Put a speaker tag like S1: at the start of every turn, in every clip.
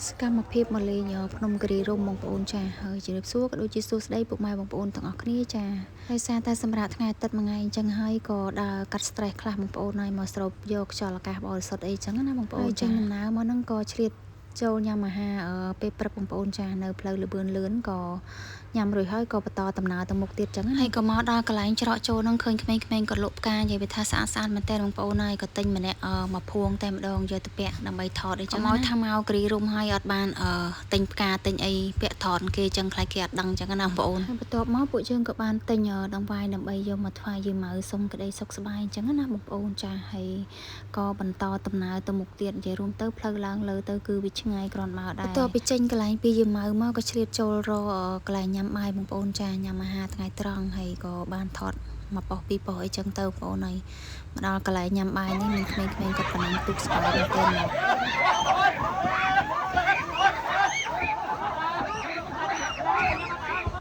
S1: សកម្មភាពមកលេងភ្នំគិរីរម្យបងប្អូនចាហើយជំរាបសួរក៏ដូចជាសួស្តីពុកម៉ែបងប្អូនទាំងអស់គ្នាចាហើយសារតែសម្រាប់ថ្ងៃអាទិត្យមួយថ្ងៃអញ្ចឹងហើយក៏ដើរកាត់ stress ខ្លះបងប្អូនហើយមកស្រូបយកខ្យល់អាកាសបរិសុទ្ធអីចឹងណាបងប្អូនចាដំណើរមកហ្នឹងក៏ឆ្លៀតចូលញ៉ាំអាហារពេលព្រឹកបងប្អូនចានៅផ្លូវលបឿនលឿនក៏ញ៉ាំរួចហើយក៏បន្តដំណើរទៅមុខទៀតចឹងណាហើយក៏មកដល់កន្លែងច្រកចូលហ្នឹងឃើញក្មេងៗក៏លក់ផ្កានិយាយថាស្អាតស្អាតមែនតើបងប្អូនហើយក៏ទិញម្នាក់មកភួងតែម្ដងយកទៅពាក់ដើម្បីថតអីចឹងមកថាមកគិរីរម្យហើយអត់បានទិញផ្កាទិញអីពាក់ថតគេចឹងខ្លាចគេអត់ដឹងចឹងណាបងប្អូនហើយបន្ទាប់មកពួកយើងក៏បានទិញដង្វាយដើម្បីយកមកថ្វាយយាយម៉ៅសុំក្តីសុខសប្បាយអញ្ចឹងណាបងប្អូនចាហើយក៏បន្តដំណើរទៅមុខទៀតនិយាយរួមទៅផ្លូវឡើងលើទៅគឺវាឆ្ងាយគ្រាន់បើដែរបន្ទាប់ពីចេញកន្លែងពីយាយម៉ៅមកក៏ឆ្លៀតចូលរកកន្លែងញ៉ាំបាយបងប្អូនចាញ៉ាំអាហារថ្ងៃត្រង់ហើយក៏បានថតមកប៉ុសពីប៉ុសអីចឹងទៅបងប្អូនហើយមកដល់កន្លែងញ៉ាំបាយនេះមានក្មេងៗគាត់ប៉ុណ្ណឹងទូកស្បាយមែនទេ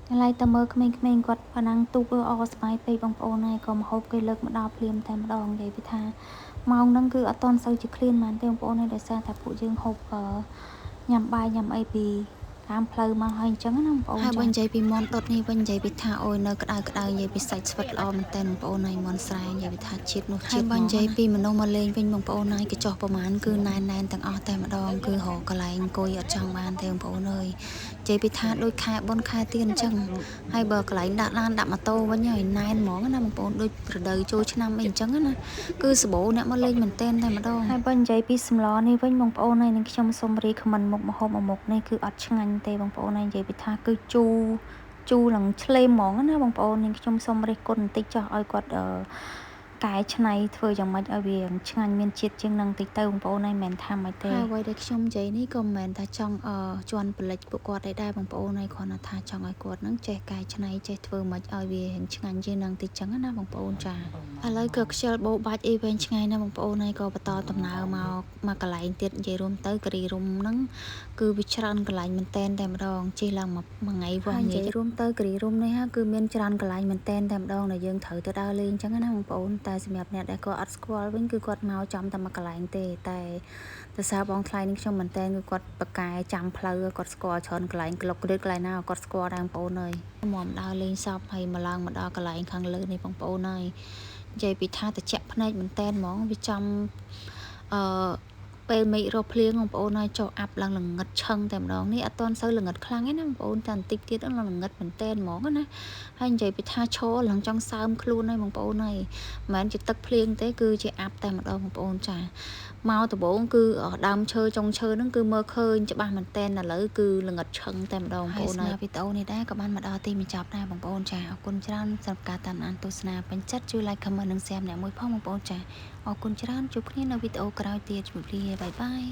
S1: កន្លែងទៅមើលក្មេងៗគាត់ប៉ុណ្ណឹងទូកអស្បាយពេកបងប្អូនហើយក៏មកហូបគេលើកមកដល់ភ្លាមតែម្ដងនិយាយពីថាម៉ោងហ្នឹងគឺអត់តន់សូវជាឃ្លានមែនទេបងប្អូនហើយដោយសារតែពួកយើងហូបញ៉ាំបាយញ៉ាំអីពីតាមផ្លូវមកហើយអញ្ចឹងណាបងប្អូនហើយបើនិយាយពីមន់ដុតនេះវិញនិយាយពីថាអូយនៅក្តៅក្តៅនិយាយពីសាច់ស្វិតល្អមែនតើបងប្អូនហើយមន់ស្រែនិយាយពីថាជាតិនោះជាតិបើនិយាយពីមនុស្សមកលេងវិញបងប្អូនហើយកញ្ចោះប្រមាណគឺណែនទាំងអស់តែម្ដងគឺរកកន្លែងអង្គុយអត់ចង់បានទេបងប្អូនអើយនិយាយពីថាដូចខែបុណ្យខែទៀនអញ្ចឹងហើយបើកន្លែងដាក់ឡានដាក់ម៉ូតូវិញហើយណែនហ្មងណាបងប្អូនដូចរដូវចូលឆ្នាំអីអញ្ចឹងណាគឺសបោអ្នកមកលេងមែនតើតែម្ដងហើយបើនិយាយពីសម្លនេះវិញបងប្អូនហើយនឹងខ្ញុំសូមរីខមមិនមុខម្ហូបមួយមុខនេះគឺអត់ឆ្ងាញ់ទេបងប្អូនហើយនិយាយពីថាគឺជូរឡើងឆ្លេមហ្មងណាបងប្អូននឹងខ្ញុំសូមរិះគន់បន្តិចចោះឲ្យគាត់កែច្នៃធ្វើយ៉ាងម៉េចឲ្យវាឆ្ងាញ់មានជាតិជាងនឹងតិចទៅបងប្អូនហើយមិនមែនថាមិនទេហើយអ្វីដែលខ្ញុំនិយាយនេះក៏មិនមែនថាចង់ជន់បលិចពួកគាត់ដែរបងប្អូនហើយគ្រាន់តែថាចង់ឲ្យគាត់នឹងចេះកែច្នៃចេះធ្វើម៉េចឲ្យវាឆ្ងាញ់ជាងនឹងតិចចឹងណាបងប្អូនចាឥឡូវក៏ខ្ជិលបោបាច់អីវែងឆ្ងាយណាបងប្អូនហើយក៏បន្តដំណើរមកកន្លែងទៀតនិយាយរួមទៅគិរីរម្យហ្នឹងគឺវាច្រើនកន្លែងមែនតែម្ដងជិះឡើងមួយថ្ងៃវងនិយាយរួមទៅគិរីរម្យនេះគឺមានច្រើនកន្លែងមែនតែម្ដងដែលយើងត្រូវទៅដើរលេងចឹងណាបងប្អូនតែសម្រាប់អ្នកដែលគាត់អត់ស្គាល់វិញគឺគាត់មកចំតែមួយកន្លែងទេតែសារបងថ្លៃនេះខ្ញុំមែនតើគឺគាត់បកកែចាំផ្លូវគាត់ស្គាល់ច្រើនកន្លែងក្លុកក្លៀតកន្លែងណាគាត់ស្គាល់ដែរបងប្អូនអើយមកដើរលេងសពហើយមកឡើងមកដល់កន្លែងខាងលើនេះបងប្អូនអើយនិយាយពីថាតិចភ្នែកមែនតើហ្មងវាចំពេលមេឃរកភ្លៀងបងប្អូនហើយចុះអាប់ឡើងល្ងឹតឆឹងតែម្ដងនេះអត់ទាន់សូវល្ងឹតខ្លាំងទេណាបងប្អូនតែបន្តិចទៀតឡើងល្ងឹតមែនតើហ្មងណាហើយនិយាយពីថាឈរឡើងចង់សើមខ្លួនហើយបងប្អូនហើយមិនមែនជាទឹកភ្លៀងទេគឺជាអាប់តែម្ដងបងប្អូនចាមកដំបូងគឺដើមឈើចុងឈើហ្នឹងគឺមើលឃើញច្បាស់មែនតើឥឡូវគឺល្ងឹតឆឹងតែម្ដងបងប្អូនហើយវីដេអូនេះដែរក៏បានមកដល់ទីបញ្ចប់ដែរបងប្អូនចាអរគុណច្រើនសម្រាប់ការតាមដានទស្សនាពេញចិត្តជួយ like comment និង share ម្នាក់មួយផងបងប្អូនចាអរគុណច្រើនជួបគ្នានៅវីដេអូក្រោយទៀតជម្រាបលាបាយបាយ